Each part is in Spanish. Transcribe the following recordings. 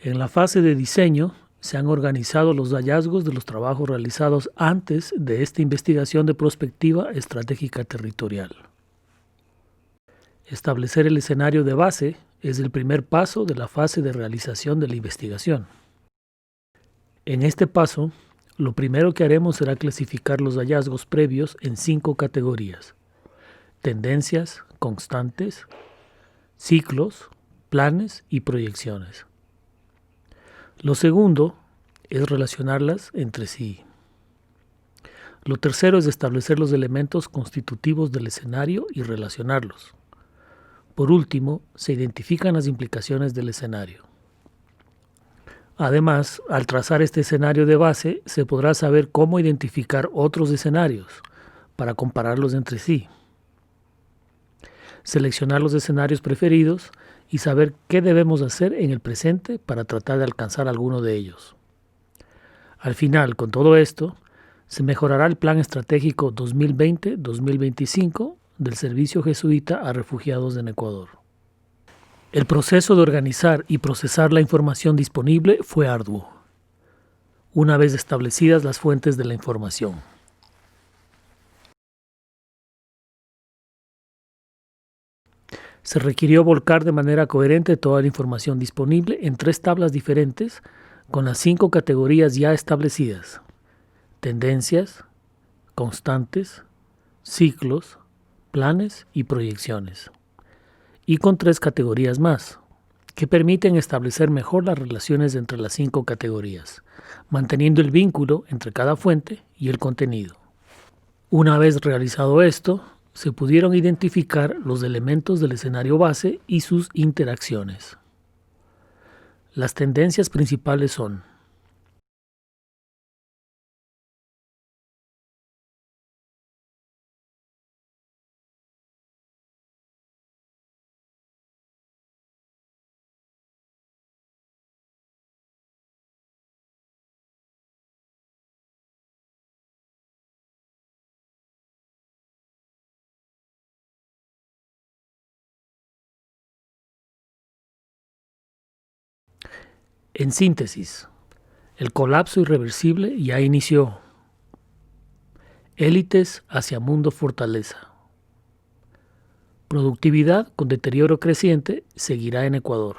En la fase de diseño se han organizado los hallazgos de los trabajos realizados antes de esta investigación de prospectiva estratégica territorial. Establecer el escenario de base es el primer paso de la fase de realización de la investigación. En este paso, lo primero que haremos será clasificar los hallazgos previos en 5 categorías: tendencias, constantes, ciclos, planes y proyecciones. Lo segundo es relacionarlas entre sí. Lo tercero es establecer los elementos constitutivos del escenario y relacionarlos. Por último, se identifican las implicaciones del escenario. Además, al trazar este escenario de base, se podrá saber cómo identificar otros escenarios para compararlos entre sí. Seleccionar los escenarios preferidos y saber qué debemos hacer en el presente para tratar de alcanzar alguno de ellos. Al final, con todo esto, se mejorará el Plan Estratégico 2020-2025 del Servicio Jesuita a Refugiados en Ecuador. El proceso de organizar y procesar la información disponible fue arduo, una vez establecidas las fuentes de la información. Se requirió volcar de manera coherente toda la información disponible en 3 tablas diferentes con las 5 categorías ya establecidas: tendencias, constantes, ciclos, planes y proyecciones. Y con 3 categorías más, que permiten establecer mejor las relaciones entre las 5 categorías, manteniendo el vínculo entre cada fuente y el contenido. Una vez realizado esto, se pudieron identificar los elementos del escenario base y sus interacciones. Las tendencias principales son: en síntesis, el colapso irreversible ya inició. Élites hacia mundo fortaleza. Productividad con deterioro creciente seguirá en Ecuador.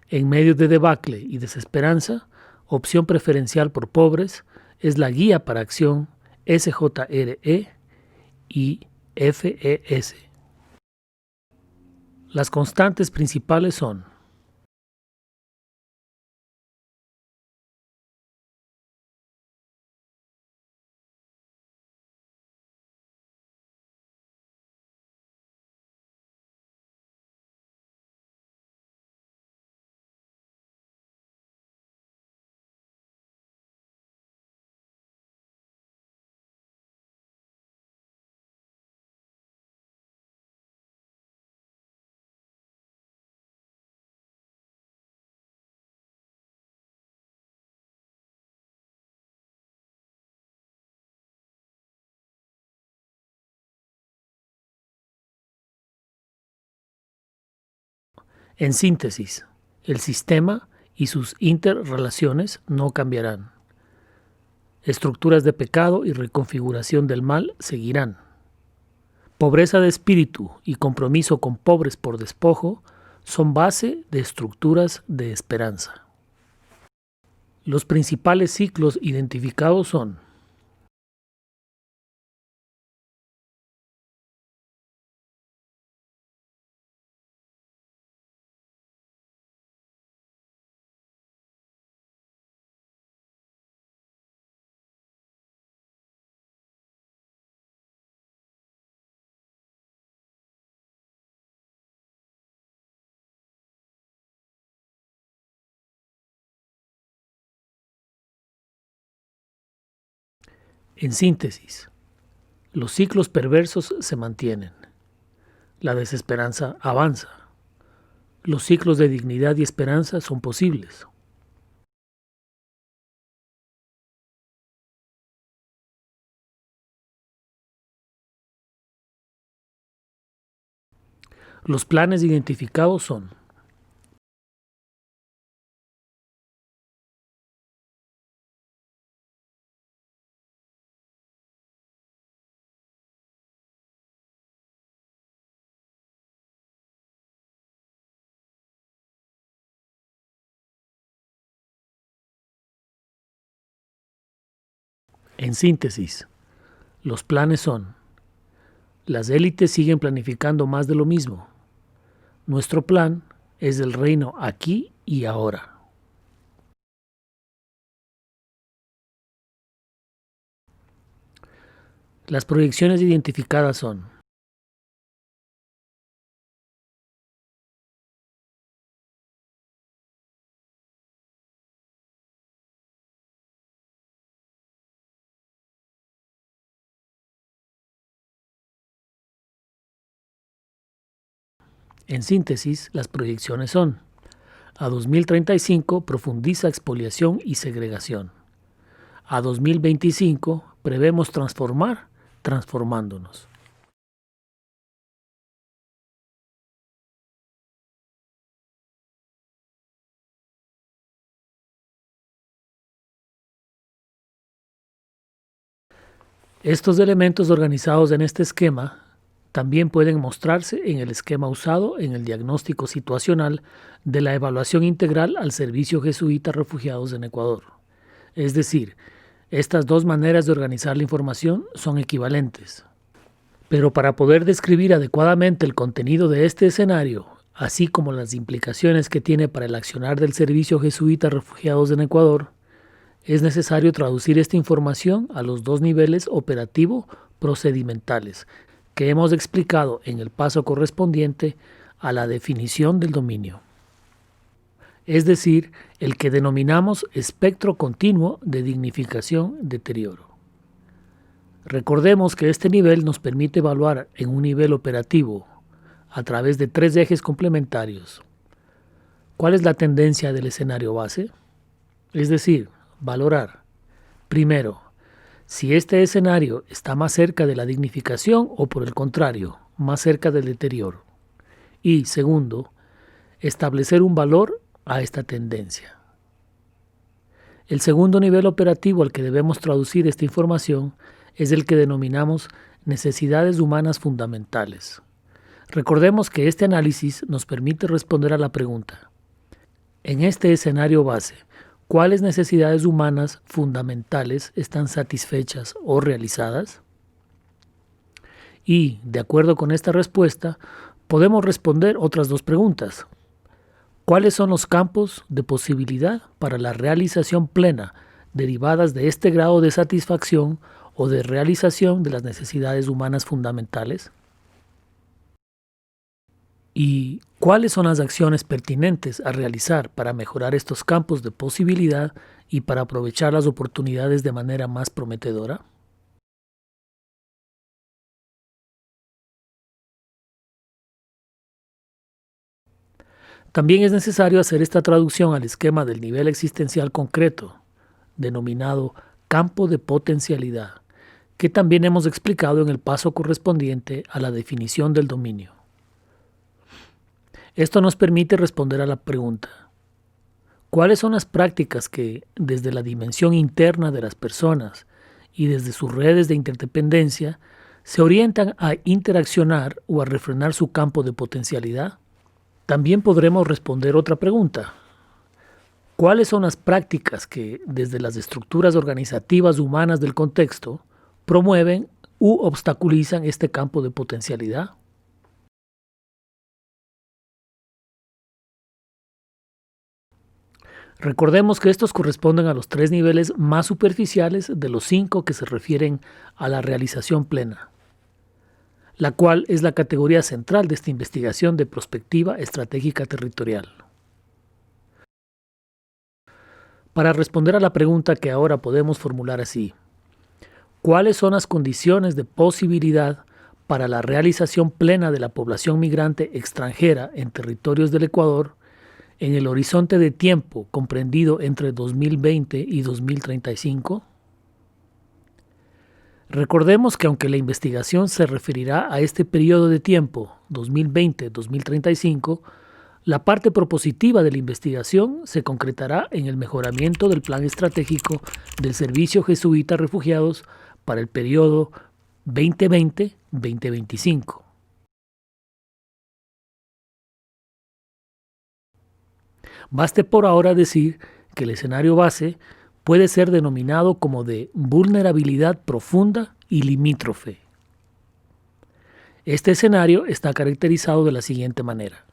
En medio de debacle y desesperanza, opción preferencial por pobres es la Guía para Acción SJRE y FES. Las constantes principales son: en síntesis, el sistema y sus interrelaciones no cambiarán. Estructuras de pecado y reconfiguración del mal seguirán. Pobreza de espíritu y compromiso con pobres por despojo son base de estructuras de esperanza. Los principales ciclos identificados son: en síntesis, los ciclos perversos se mantienen. La desesperanza avanza. Los ciclos de dignidad y esperanza son posibles. Los planes identificados son: En síntesis, los planes son: las élites siguen planificando más de lo mismo. Nuestro plan es el reino aquí y ahora. Las proyecciones identificadas son: en síntesis, las proyecciones son: a 2035 profundiza expoliación y segregación. A 2025 prevemos transformar transformándonos. Estos elementos organizados en este esquema también pueden mostrarse en el esquema usado en el diagnóstico situacional de la evaluación integral al Servicio Jesuita Refugiados en Ecuador. Es decir, estas dos maneras de organizar la información son equivalentes. Pero para poder describir adecuadamente el contenido de este escenario, así como las implicaciones que tiene para el accionar del Servicio Jesuita Refugiados en Ecuador, es necesario traducir esta información a los dos niveles operativo-procedimentales que hemos explicado en el paso correspondiente a la definición del dominio, es decir, el que denominamos espectro continuo de dignificación-deterioro. Recordemos que este nivel nos permite evaluar en un nivel operativo a través de tres ejes complementarios. ¿Cuál es la tendencia del escenario base? Es decir, valorar, primero, si este escenario está más cerca de la dignificación o por el contrario, más cerca del deterioro. Y segundo, establecer un valor a esta tendencia. El segundo nivel operativo al que debemos traducir esta información es el que denominamos necesidades humanas fundamentales. Recordemos que este análisis nos permite responder a la pregunta: en este escenario base, ¿cuáles necesidades humanas fundamentales están satisfechas o realizadas? Y, de acuerdo con esta respuesta, podemos responder otras dos preguntas. ¿Cuáles son los campos de posibilidad para la realización plena derivadas de este grado de satisfacción o de realización de las necesidades humanas fundamentales? ¿Y cuáles son las acciones pertinentes a realizar para mejorar estos campos de posibilidad y para aprovechar las oportunidades de manera más prometedora? También es necesario hacer esta traducción al esquema del nivel existencial concreto, denominado campo de potencialidad, que también hemos explicado en el paso correspondiente a la definición del dominio. Esto nos permite responder a la pregunta: ¿cuáles son las prácticas que, desde la dimensión interna de las personas y desde sus redes de interdependencia, se orientan a interaccionar o a refrenar su campo de potencialidad? También podremos responder otra pregunta: ¿cuáles son las prácticas que, desde las estructuras organizativas humanas del contexto, promueven u obstaculizan este campo de potencialidad? Recordemos que estos corresponden a los tres niveles más superficiales de los 5 que se refieren a la realización plena, la cual es la categoría central de esta investigación de prospectiva estratégica territorial. Para responder a la pregunta que ahora podemos formular así: ¿cuáles son las condiciones de posibilidad para la realización plena de la población migrante extranjera en territorios del Ecuador en el horizonte de tiempo comprendido entre 2020 y 2035? Recordemos que aunque la investigación se referirá a este periodo de tiempo, 2020-2035, la parte propositiva de la investigación se concretará en el mejoramiento del plan estratégico del Servicio Jesuita Refugiados para el periodo 2020-2025. Baste por ahora decir que el escenario base puede ser denominado como de vulnerabilidad profunda y limítrofe. Este escenario está caracterizado de la siguiente manera.